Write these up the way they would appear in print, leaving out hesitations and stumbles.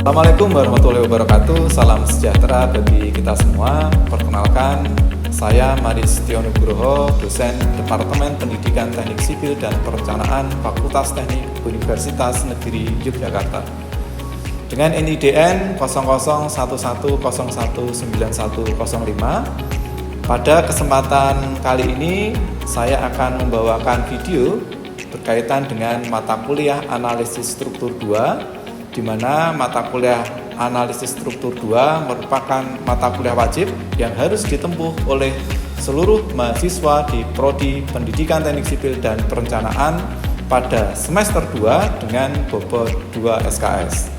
Assalamualaikum warahmatullahi wabarakatuh. Salam sejahtera bagi kita semua. Perkenalkan, saya Maristion Nugroho, dosen Departemen Pendidikan Teknik Sipil dan Perencanaan Fakultas Teknik Universitas Negeri Yogyakarta. Dengan NIDN 0011019105, pada kesempatan kali ini saya akan membawakan video berkaitan dengan mata kuliah Analisis Struktur 2, di mana mata kuliah Analisis Struktur 2 merupakan mata kuliah wajib yang harus ditempuh oleh seluruh mahasiswa di Prodi Pendidikan Teknik Sipil dan Perencanaan pada semester 2 dengan bobot 2 SKS.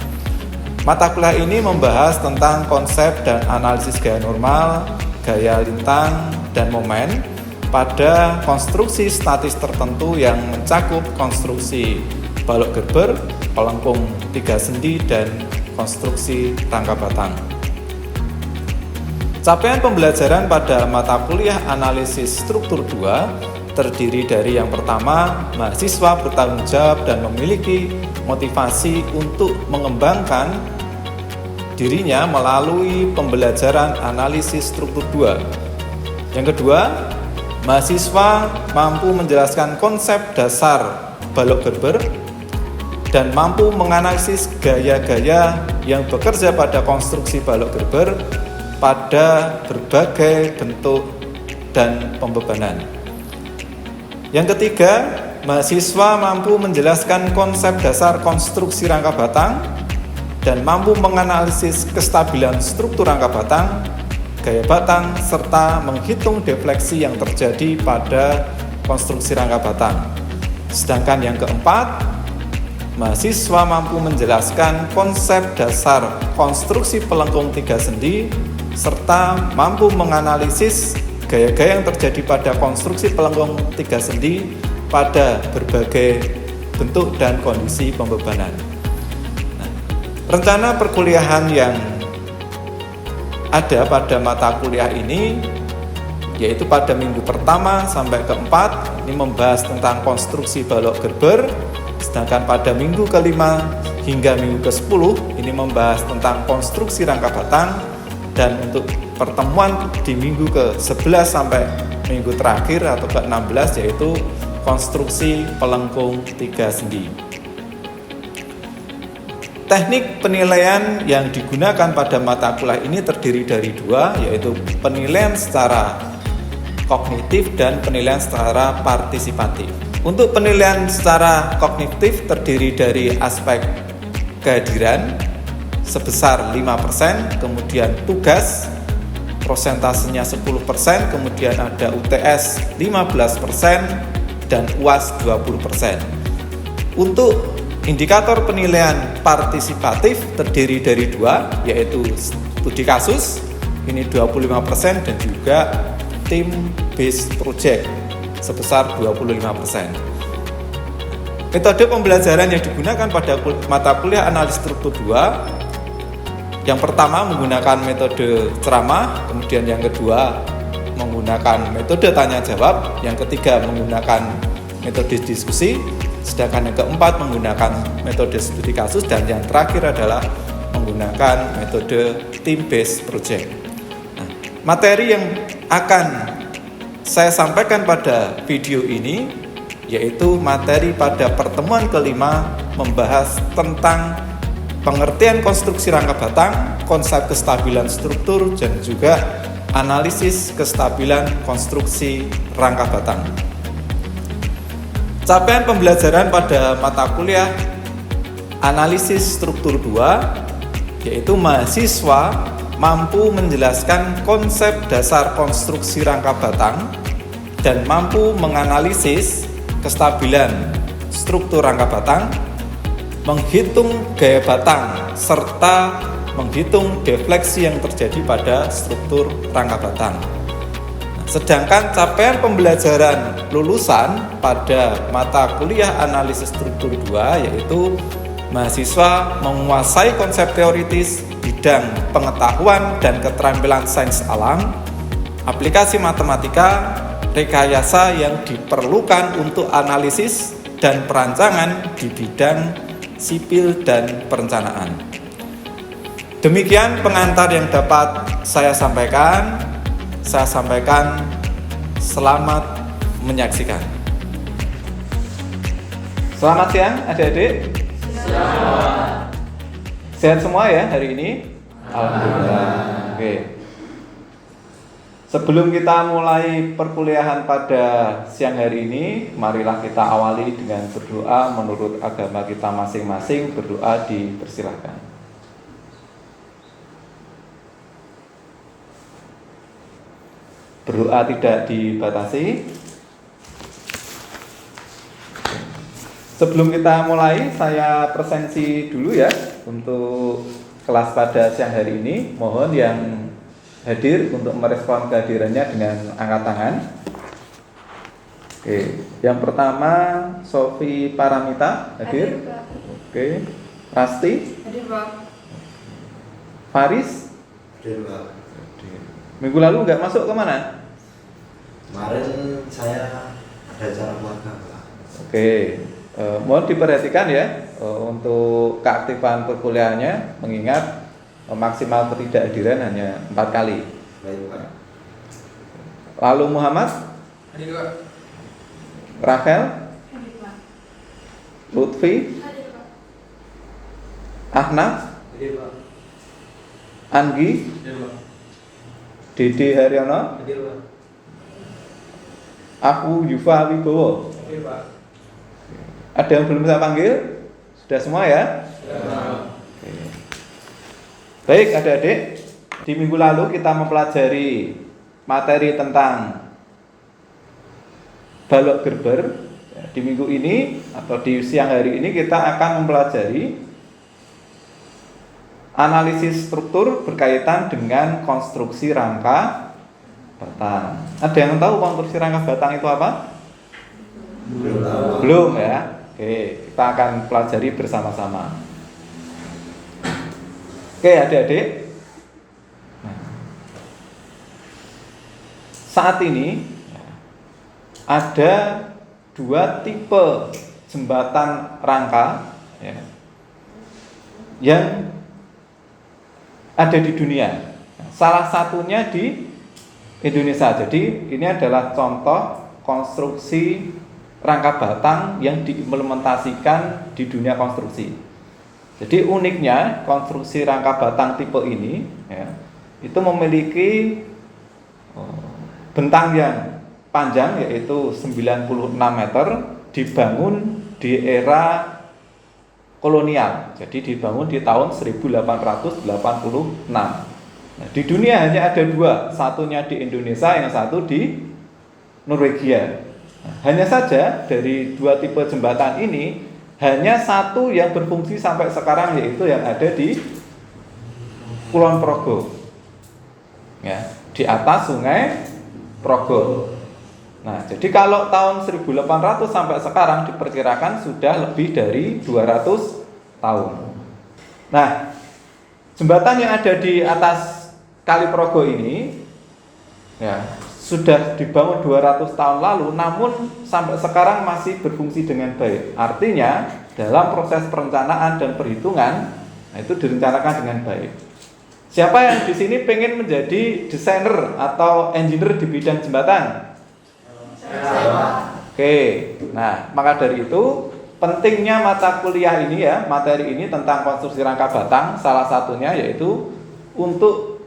Mata kuliah ini membahas tentang konsep dan analisis gaya normal, gaya lintang, dan momen pada konstruksi statis tertentu yang mencakup konstruksi balok gerber, pelengkung tiga sendi, dan konstruksi rangka batang. Capaian pembelajaran pada mata kuliah Analisis Struktur 2 terdiri dari yang pertama, mahasiswa bertanggung jawab dan memiliki motivasi untuk mengembangkan dirinya melalui pembelajaran Analisis Struktur 2. Yang kedua, mahasiswa mampu menjelaskan konsep dasar balok gerber dan mampu menganalisis gaya-gaya yang bekerja pada konstruksi balok gerber pada berbagai bentuk dan pembebanan. Yang ketiga, mahasiswa mampu menjelaskan konsep dasar konstruksi rangka batang dan mampu menganalisis kestabilan struktur rangka batang, gaya batang, serta menghitung defleksi yang terjadi pada konstruksi rangka batang. Sedangkan yang keempat, mahasiswa mampu menjelaskan konsep dasar konstruksi pelengkung tiga sendi serta mampu menganalisis gaya-gaya yang terjadi pada konstruksi pelengkung tiga sendi pada berbagai bentuk dan kondisi pembebanan. Rencana perkuliahan yang ada pada mata kuliah ini yaitu pada minggu pertama sampai keempat ini membahas tentang konstruksi balok gerber. Sedangkan pada minggu kelima hingga minggu ke-10 ini membahas tentang konstruksi rangka batang, dan untuk pertemuan di minggu ke-11 sampai minggu terakhir atau ke-16 yaitu konstruksi pelengkung tiga sendi. Teknik penilaian yang digunakan pada mata kuliah ini terdiri dari dua, yaitu penilaian secara kognitif dan penilaian secara partisipatif. Untuk penilaian secara kognitif terdiri dari aspek kehadiran sebesar 5%, kemudian tugas prosentasenya 10%, kemudian ada UTS 15% dan UAS 20%. Untuk indikator penilaian partisipatif terdiri dari dua, yaitu studi kasus ini 25% dan juga team based project sebesar 25%. Metode pembelajaran yang digunakan pada mata kuliah Analisis Struktur 2, yang pertama menggunakan metode ceramah, kemudian yang kedua menggunakan metode tanya jawab, yang ketiga menggunakan metode diskusi, sedangkan yang keempat menggunakan metode studi kasus, dan yang terakhir adalah menggunakan metode team based project. Materi yang akan saya sampaikan pada video ini yaitu materi pada pertemuan kelima membahas tentang pengertian konstruksi rangka batang, konsep kestabilan struktur, dan juga analisis kestabilan konstruksi rangka batang. Capaian pembelajaran pada mata kuliah Analisis Struktur 2 yaitu mahasiswa mampu menjelaskan konsep dasar konstruksi rangka batang dan mampu menganalisis kestabilan struktur rangka batang, menghitung gaya batang, serta menghitung defleksi yang terjadi pada struktur rangka batang. Sedangkan capaian pembelajaran lulusan pada mata kuliah Analisis Struktur 2 yaitu mahasiswa menguasai konsep teoritis bidang pengetahuan dan keterampilan sains alam, aplikasi matematika, rekayasa yang diperlukan untuk analisis dan perancangan di bidang sipil dan perencanaan. Demikian pengantar yang dapat saya sampaikan. Saya sampaikan selamat menyaksikan. Selamat siang adik-adik. Selamat. Sehat semua ya hari ini? Alhamdulillah. Oke. Sebelum kita mulai perkuliahan pada siang hari ini, marilah kita awali dengan berdoa menurut agama kita masing-masing. Berdoa dipersilahkan. Berdoa tidak dibatasi. Sebelum kita mulai, saya presensi dulu ya untuk kelas pada siang hari ini. Mohon yang hadir untuk merespon kehadirannya dengan angkat tangan. Oke, yang pertama Sofi Paramita hadir. Oke, Rasti Hadir, Pak. Faris Hadir, Pak. minggu lalu nggak masuk kemana? Kemarin saya ada acara keluarga, Pak. Oke, mohon diperhatikan ya untuk keaktifan perkuliahannya, mengingat maksimal ketidakhadiran hanya 4 kali. Baik, Pak. Lalu Muhammad, Hadir, Pak. Rachel, Hadir, Pak. Lutfi, Hadir, Pak. Ahnaf, Hadir, Pak. Anggi, Hadir, Pak. Dede Haryono, Hadir, Pak. aku Yufa Wibowo. Hadir, Pak. Ada yang belum saya panggil? Sudah semua ya? Oke. Baik adik-adik, di minggu lalu kita mempelajari materi tentang balok gerber. Di minggu ini atau di siang hari ini kita akan mempelajari analisis struktur berkaitan dengan konstruksi rangka batang. Ada yang tahu konstruksi rangka batang itu apa? Belum tahu. Belum ya? Oke, kita akan pelajari bersama-sama. Oke adik-adik, saat ini ada 2 tipe jembatan rangka ya, yang ada di dunia. Salah satunya di Indonesia. Jadi ini adalah contoh konstruksi rangka batang yang diimplementasikan di dunia konstruksi. Jadi uniknya konstruksi rangka batang tipe ini ya, itu memiliki bentang yang panjang yaitu 96 meter, dibangun di era kolonial. Jadi dibangun di tahun 1886. Nah, di dunia hanya ada 2, satunya di Indonesia, yang satu di Norwegia. Nah, hanya saja dari 2 tipe jembatan ini hanya satu yang berfungsi sampai sekarang, yaitu yang ada di Kulon Progo, ya, di atas Sungai Progo. Nah, jadi kalau tahun 1800 sampai sekarang diperkirakan sudah lebih dari 200 tahun. Nah, jembatan yang ada di atas Kali Progo ini ya, sudah dibangun 200 tahun lalu, namun sampai sekarang masih berfungsi dengan baik. Artinya, dalam proses perencanaan dan perhitungan, nah itu direncanakan dengan baik. Siapa yang di sini pengen menjadi desainer atau engineer di bidang jembatan? Oke, nah maka dari itu pentingnya mata kuliah ini ya, materi ini tentang konstruksi rangka batang, salah satunya yaitu untuk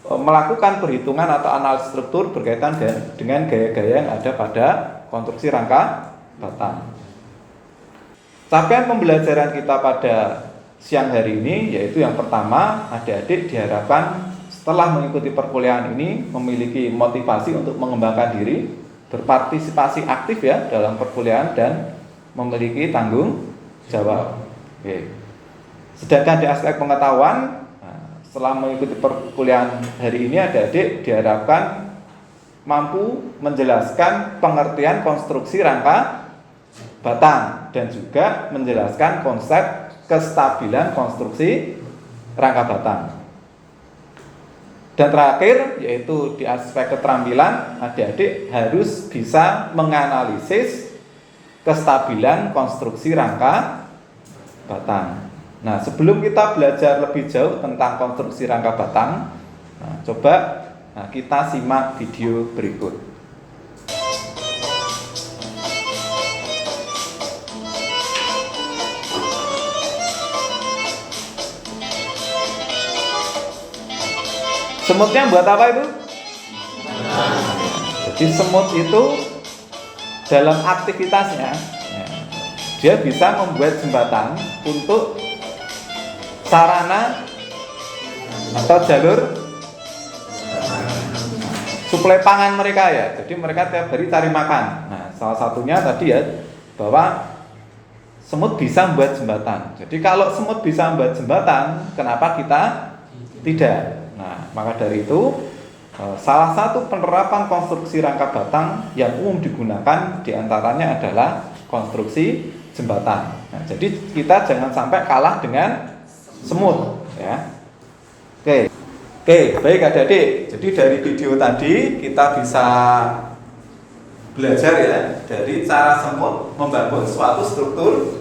melakukan perhitungan atau analisis struktur berkaitan dengan gaya-gaya yang ada pada konstruksi rangka batang. Capaian pembelajaran kita pada siang hari ini yaitu yang pertama, adik-adik diharapkan setelah mengikuti perkuliahan ini memiliki motivasi untuk mengembangkan diri, berpartisipasi aktif ya dalam perkuliahan dan memiliki tanggung jawab. Oke. Sedangkan di aspek pengetahuan, setelah mengikuti perkuliahan hari ini adik-adik diharapkan mampu menjelaskan pengertian konstruksi rangka batang dan juga menjelaskan konsep kestabilan konstruksi rangka batang. Dan terakhir yaitu di aspek keterampilan, adik-adik harus bisa menganalisis kestabilan konstruksi rangka batang. Nah, sebelum kita belajar lebih jauh tentang konstruksi rangka batang, coba kita simak video berikut. Semutnya buat apa itu? Jadi semut itu dalam aktivitasnya dia bisa membuat jembatan untuk sarana atau jalur suplai pangan mereka ya. Jadi mereka tiap hari cari makan. Nah, salah satunya tadi ya bahwa semut bisa membuat jembatan. Jadi kalau semut bisa membuat jembatan, kenapa kita tidak? Nah, maka dari itu salah satu penerapan konstruksi rangka batang yang umum digunakan diantaranya adalah konstruksi jembatan. Nah, jadi kita jangan sampai kalah dengan semut, ya. Oke, baik adik-adik. Jadi dari video tadi kita bisa belajar ya dari cara semut membangun suatu struktur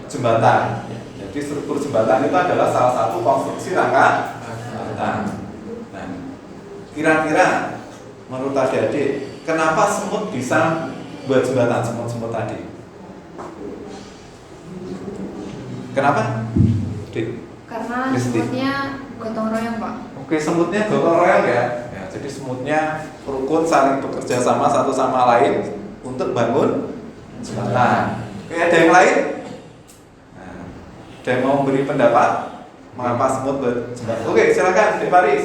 jembatan. Jadi struktur jembatan itu adalah salah satu konstruksi rangka batang. Nah, kira-kira menurut adik-adik, kenapa semut bisa buat jembatan, semut-semut tadi? Kenapa? Karena Listi. semutnya gotong royong, Pak. Oke, semutnya gotong royong ya. Jadi semutnya rukun saling bekerja sama satu sama lain untuk bangun jembatan. Oke, ada yang lain? Nah, ada yang mau memberi pendapat mengapa semut buat jembatan? Oke, silakan, Dek Paris.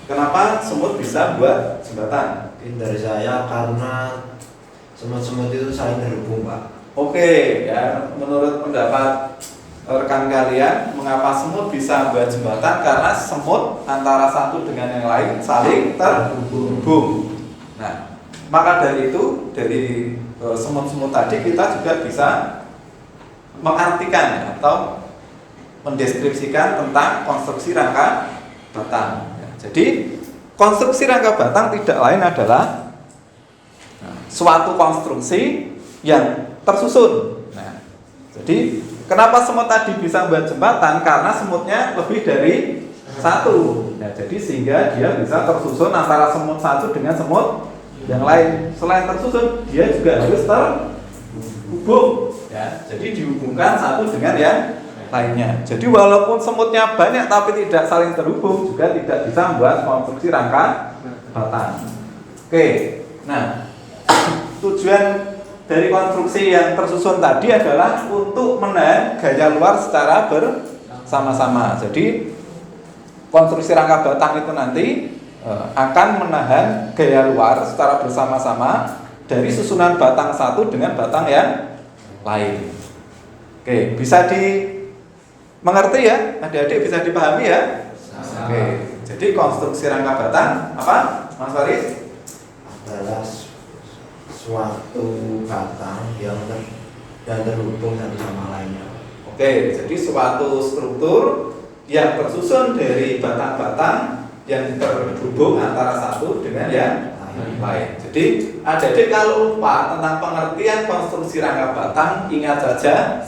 Kenapa semut bisa buat jembatan? Mungkin dari saya karena semut-semut itu saling terhubung, Pak. Oke, ya, menurut pendapat rekan kalian, mengapa semut bisa buat jembatan? Karena semut antara satu dengan yang lain saling terhubung. Nah, maka dari itu, dari semut-semut tadi kita juga bisa mengartikan atau mendeskripsikan tentang konstruksi rangka batang. Jadi, konstruksi rangka batang tidak lain adalah suatu konstruksi yang tersusun. Nah, jadi kenapa semut tadi bisa membuat jembatan? Karena semutnya lebih dari satu. Nah, jadi sehingga dia bisa tersusun antara semut satu dengan semut yang lain. Selain tersusun, dia juga harus terhubung. Ya, jadi dihubungkan satu dengan yang lainnya. Jadi walaupun semutnya banyak tapi tidak saling terhubung, juga tidak bisa membuat konstruksi rangka batang. Oke, nah tujuan dari konstruksi yang tersusun tadi adalah untuk menahan gaya luar secara bersama-sama. Jadi konstruksi rangka batang itu nanti akan menahan gaya luar secara bersama-sama dari susunan batang satu dengan batang yang lain. Oke, bisa dimengerti ya, adik-adik bisa dipahami ya. Oke, jadi konstruksi rangka batang apa, Mas Faris? Adalah suatu batang yang terhubung satu sama lainnya. Oke, jadi suatu struktur yang tersusun dari batang-batang yang terhubung antara satu dengan yang lain. Jadi adik-adik kalau lupa tentang pengertian konstruksi rangka batang, ingat saja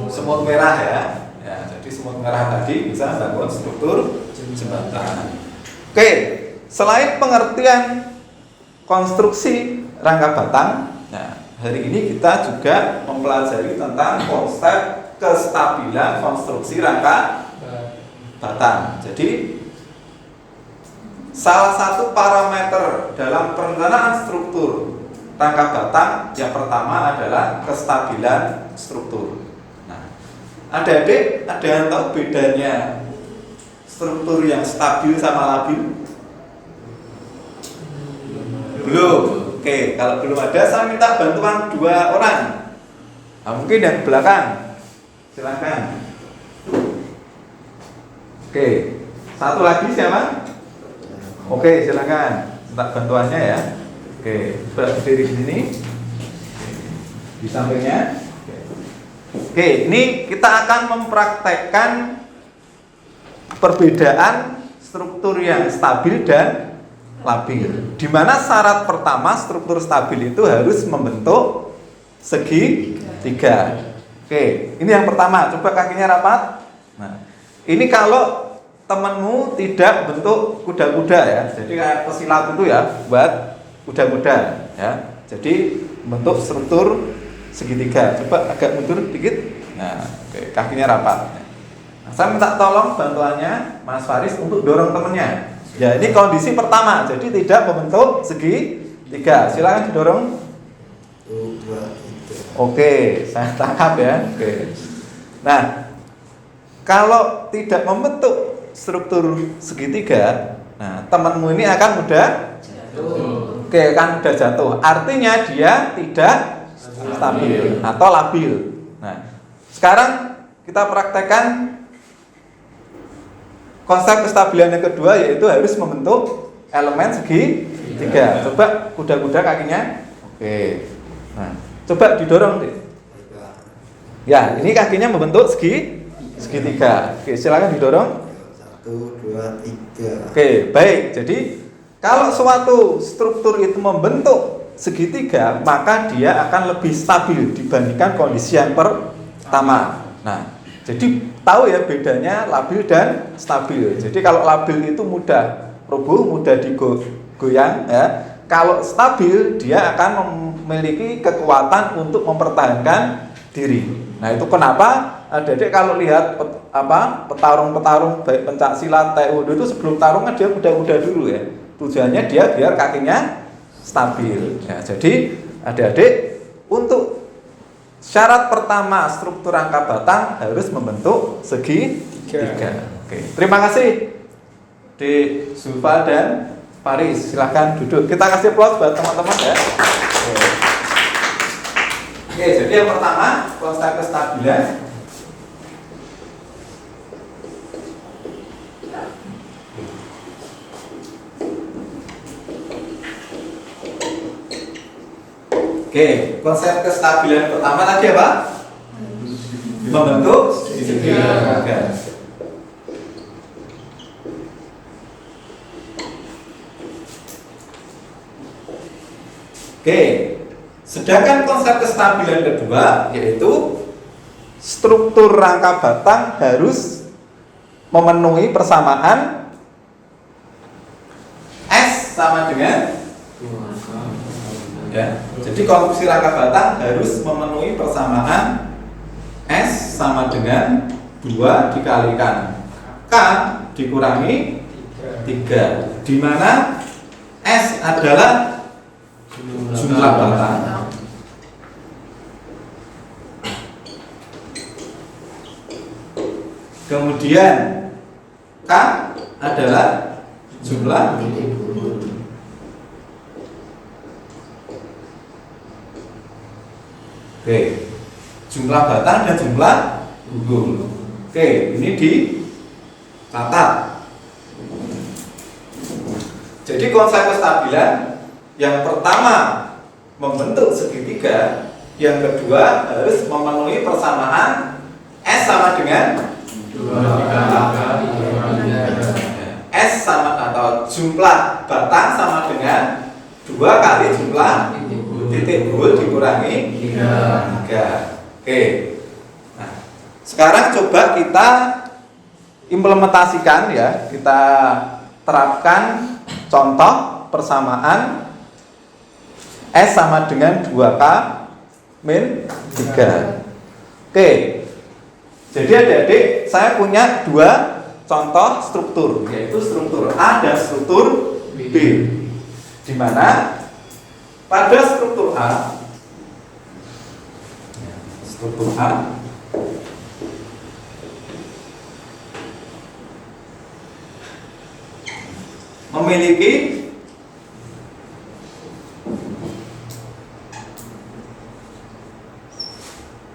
semut merah ya. Jadi semut merah tadi bisa membangun struktur jembatan. Oke, selain pengertian konstruksi rangka batang, nah hari ini kita juga mempelajari tentang konsep kestabilan konstruksi rangka batang. Jadi salah satu parameter dalam perencanaan struktur rangka batang yang pertama adalah kestabilan struktur. Nah, adik-adik ada yang tahu bedanya struktur yang stabil sama labil? Belum. Oke, kalau belum ada, saya minta bantuan 2 orang. Nah, mungkin yang belakang, silakan. Oke, satu lagi siapa? Oke, silakan. Minta bantuannya ya. Oke, berdiri di sini. Di sampingnya. Oke, ini kita akan mempraktekkan perbedaan struktur yang stabil dan labil. Di mana syarat pertama struktur stabil itu harus membentuk segitiga. Oke, ini yang pertama. Coba kakinya rapat. Nah, ini kalau temanmu tidak bentuk kuda-kuda ya. Jadi kayak pesilat itu ya, buat kuda-kuda ya. Jadi bentuk struktur segitiga. Coba agak mundur dikit. Nah, oke, kakinya rapat. Nah, saya minta tolong bantuannya Mas Faris untuk dorong temennya. Ya, ini kondisi pertama. Jadi tidak membentuk segitiga. Silakan didorong. 1, 2, 3. Oke, saya tangkap ya. Oke. Nah, kalau tidak membentuk struktur segitiga, nah temanmu ini akan mudah jatuh. Oke, akan mudah jatuh. Artinya dia tidak stabil atau labil. Nah, sekarang kita praktekkan konsep kestabilan yang kedua, yaitu harus membentuk elemen segitiga. Coba kuda-kuda kakinya. Oke. Nah, coba didorong deh. Ya, ini kakinya membentuk segitiga. Oke, silakan didorong. 1, 2, 3. Oke, baik. Jadi kalau suatu struktur itu membentuk segitiga, maka dia akan lebih stabil dibandingkan kondisi yang pertama. Nah, jadi tahu ya bedanya labil dan stabil. Jadi kalau labil itu mudah rubuh, mudah digoyang ya. Kalau stabil dia akan memiliki kekuatan untuk mempertahankan diri. Nah, itu kenapa adik-adik kalau lihat petarung-petarung baik pencak silat, taekwondo itu sebelum tarung kan dia kuda-kuda dulu ya. Tujuannya dia biar kakinya stabil. Ya, jadi adik-adik untuk syarat pertama struktur rangka batang harus membentuk segitiga. Oke, terima kasih di Zulfa dan Faris, silahkan duduk. Kita kasih aplaus buat teman-teman ya. Oke, jadi yang pertama konsep kestabilan. Oke, konsep kestabilan pertama tadi apa? Membentuk segitiga. Oke, sedangkan konsep kestabilan kedua yaitu struktur rangka batang harus memenuhi persamaan S sama dengan ya. Jadi konstruksi rangka batang harus memenuhi persamaan S sama dengan 2 dikalikan K dikurangi 3, di mana S adalah jumlah batang. Kemudian K adalah jumlah Oke, jumlah batang dan jumlah gulung. Oke, ini dicatat. Jadi konsep kestabilan yang pertama membentuk segitiga, yang kedua harus memenuhi persamaan S sama dengan 2 S sama atau jumlah batang sama dengan 2 kali jumlah titik bul dikurangi 3. Oke. Nah, sekarang coba kita implementasikan ya, kita terapkan contoh persamaan S sama dengan 2K min 3. Oke. Jadi adik-adik, saya punya 2 contoh struktur, yaitu struktur A dan struktur B. Di mana pada struktur A memiliki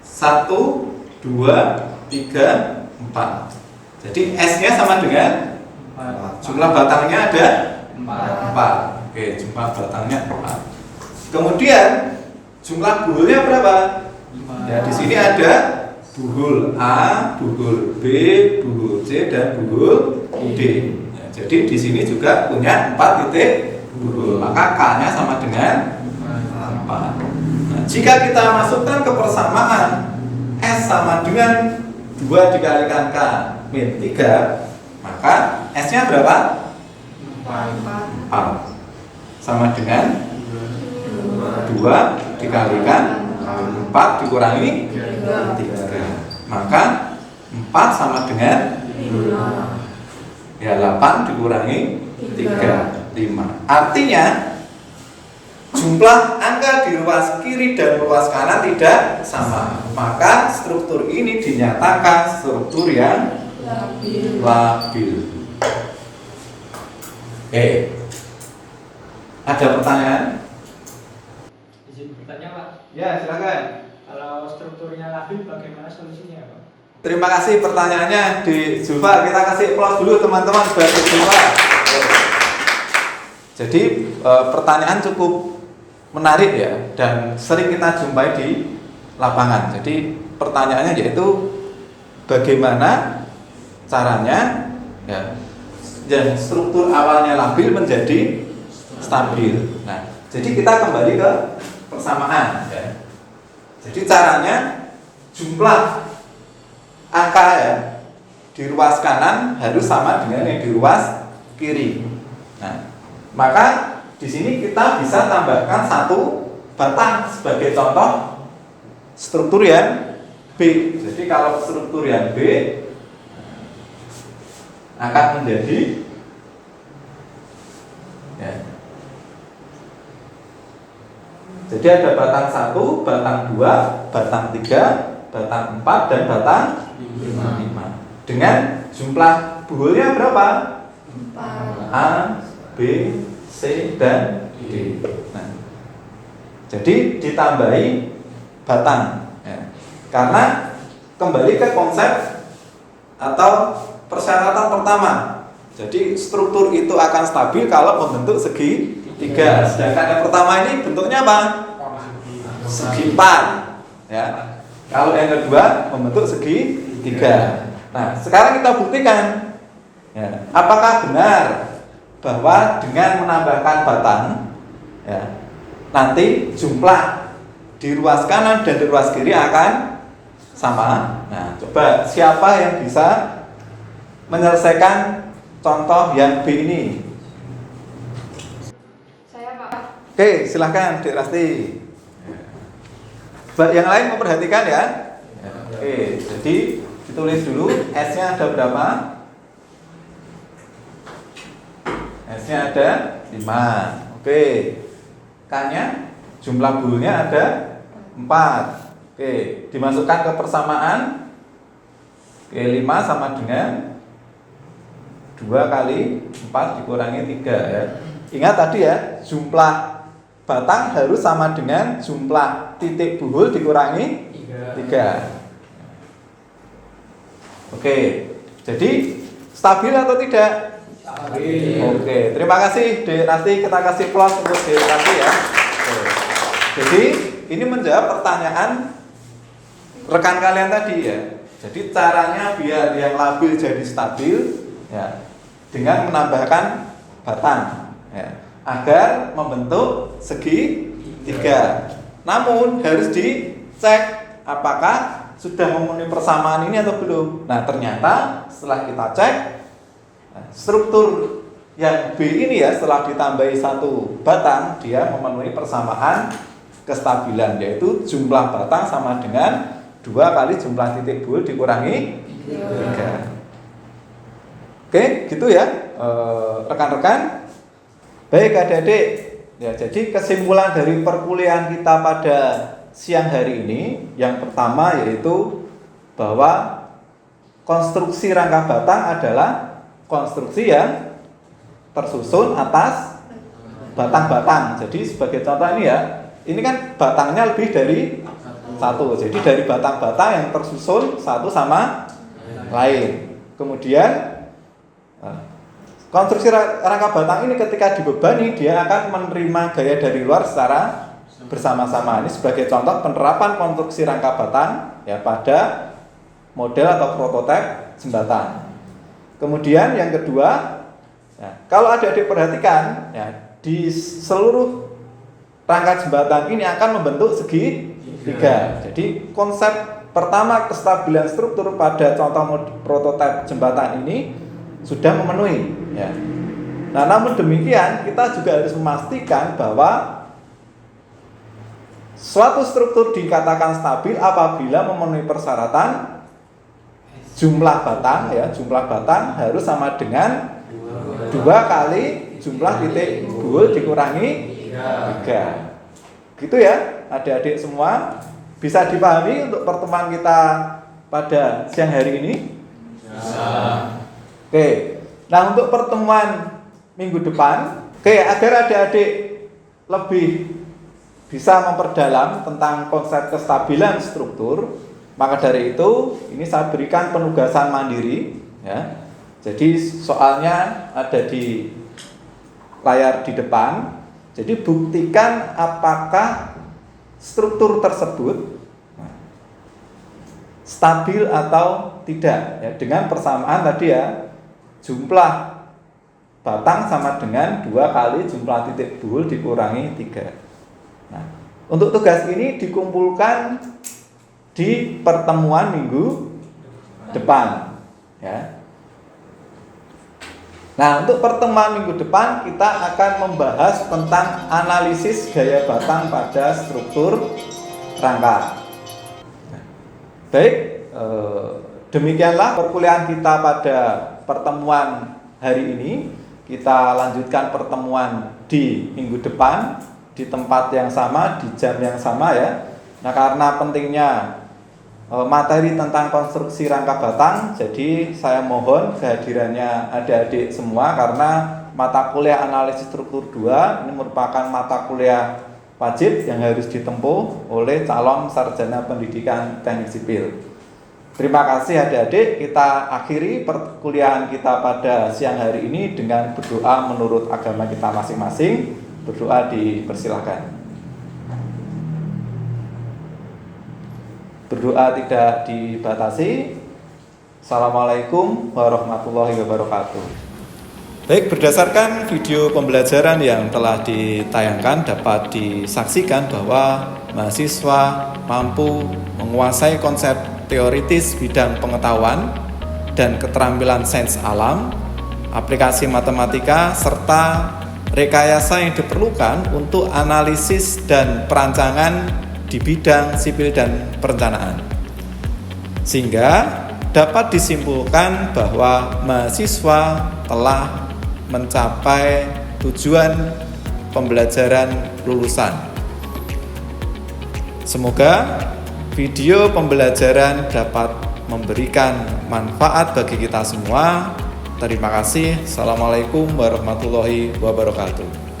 satu, 2, 3, 4. Jadi S-nya sama dengan jumlah batangnya ada 4. Oke, jumlah batangnya 4. Kemudian jumlah buhulnya berapa? Ya, di sini ada buhul A, buhul B, buhul C dan buhul D. Ya, jadi di sini juga punya 4 titik buhul. Maka K-nya sama dengan 4. Nah, jika kita masukkan ke persamaan S sama dengan 2 dikalikan K min 3, maka S-nya berapa? 4 sama dengan 2 dikalikan 4 dikurangi 3, maka 4 sama dengan ya 8 dikurangi 3, 5. Artinya jumlah angka di ruas kiri dan ruas kanan tidak sama, maka struktur ini dinyatakan struktur yang labil. Ada pertanyaan? Izin bertanya, Pak. Ya, silakan. Kalau strukturnya labil, bagaimana solusinya, Pak? Terima kasih pertanyaannya di Zulfa. Kita kasih applause dulu teman-teman buat Zulfa. Jadi pertanyaan cukup menarik ya, dan sering kita jumpai di lapangan. Jadi pertanyaannya yaitu bagaimana caranya ya yang struktur awalnya labil menjadi stabil. Nah, jadi kita kembali ke persamaan ya. Jadi caranya jumlah angka ya di ruas kanan harus sama dengan yang di ruas kiri. Nah, maka di sini kita bisa tambahkan satu batang sebagai contoh struktur yang B. Jadi kalau struktur yang B akan menjadi ya. Jadi ada batang 1, batang 2, batang 3, batang 4 dan batang 5. Dengan jumlah buhulnya berapa? 4. A, B, C dan D. Nah, jadi ditambahi batang ya. Karena kembali ke konsep atau persyaratan pertama. Jadi struktur itu akan stabil kalau membentuk segi 3. Sedangkan yang pertama ini bentuknya apa? Segi 4 ya. Kalau yang kedua membentuk segi 3. Nah, sekarang kita buktikan ya, apakah benar bahwa dengan menambahkan batang ya, nanti jumlah di ruas kanan dan di ruas kiri akan sama. Nah, coba siapa yang bisa menyelesaikan contoh yang B ini? Saya, Pak. Oke, silahkan Dek Rasti. Yang lain memperhatikan ya. Oke, jadi ditulis dulu S-nya ada berapa? S-nya ada 5. Oke. K-nya jumlah buhulnya ada 4. Oke, dimasukkan ke persamaan. Oke, 5 sama dengan 2 kali 4 dikurangi 3 ya. Ingat tadi ya, jumlah batang harus sama dengan jumlah titik buhul dikurangi 3. Oke, jadi stabil atau tidak? Stabil. Oke, terima kasih Dek Rasti, kita kasih plus untuk Dek Rasti ya. Oke. Jadi ini menjawab pertanyaan rekan kalian tadi ya. Jadi caranya biar yang labil jadi stabil ya, dengan menambahkan batang ya, agar membentuk segi 3. Namun harus dicek apakah sudah memenuhi persamaan ini atau belum. Nah, ternyata setelah kita cek struktur yang B ini ya, setelah ditambahi satu batang, dia memenuhi persamaan kestabilan, yaitu jumlah batang sama dengan 2 kali jumlah titik buhul dikurangi 3. Oke, gitu ya rekan-rekan. Baik adik-adik ya, jadi kesimpulan dari perkuliahan kita pada siang hari ini, yang pertama yaitu bahwa konstruksi rangka batang adalah konstruksi yang tersusun atas batang-batang. Jadi sebagai contoh ini ya, ini kan batangnya lebih dari 1. Jadi dari batang-batang yang tersusun satu sama lain. Kemudian konstruksi rangka batang ini ketika dibebani, dia akan menerima gaya dari luar secara bersama-sama. Ini sebagai contoh penerapan konstruksi rangka batang ya pada model atau prototipe jembatan. Kemudian yang kedua, ya, kalau adik-adik perhatikan ya, di seluruh rangka jembatan ini akan membentuk segi 3. Jadi konsep pertama kestabilan struktur pada contoh prototipe jembatan ini sudah memenuhi ya. Nah, namun demikian kita juga harus memastikan bahwa suatu struktur dikatakan stabil apabila memenuhi persyaratan jumlah batang ya, jumlah batang harus sama dengan 2 kali jumlah titik buul dikurangi 3. Gitu ya, adik-adik semua. Bisa dipahami untuk pertemuan kita pada siang hari ini? Bisa. Oke. Nah, untuk pertemuan minggu depan, agar adik-adik lebih bisa memperdalam tentang konsep kestabilan struktur, maka dari itu ini saya berikan penugasan mandiri ya. Jadi soalnya ada di layar di depan. Jadi buktikan apakah struktur tersebut stabil atau tidak ya, dengan persamaan tadi ya, jumlah batang sama dengan 2 kali jumlah titik buul dikurangi 3. Nah, untuk tugas ini dikumpulkan di pertemuan minggu depan ya. Nah, untuk pertemuan minggu depan kita akan membahas tentang analisis gaya batang pada struktur rangka. Baik, demikianlah perkuliahan kita pada pertemuan hari ini. Kita lanjutkan pertemuan di minggu depan di tempat yang sama, di jam yang sama ya. Nah, karena pentingnya materi tentang konstruksi rangka batang, jadi saya mohon kehadirannya adik-adik semua karena mata kuliah analisis struktur 2 ini merupakan mata kuliah wajib yang harus ditempuh oleh calon sarjana pendidikan teknik sipil. Terima kasih adik-adik, kita akhiri perkuliahan kita pada siang hari ini dengan berdoa menurut agama kita masing-masing. Berdoa dipersilakan. Berdoa tidak dibatasi. Assalamualaikum warahmatullahi wabarakatuh. Baik, berdasarkan video pembelajaran yang telah ditayangkan dapat disaksikan bahwa mahasiswa mampu menguasai konsep teoritis bidang pengetahuan dan keterampilan sains alam, aplikasi matematika, serta rekayasa yang diperlukan untuk analisis dan perancangan di bidang sipil dan perencanaan. Sehingga dapat disimpulkan bahwa mahasiswa telah mencapai tujuan pembelajaran lulusan. Semoga video pembelajaran dapat memberikan manfaat bagi kita semua. Terima kasih. Assalamualaikum warahmatullahi wabarakatuh.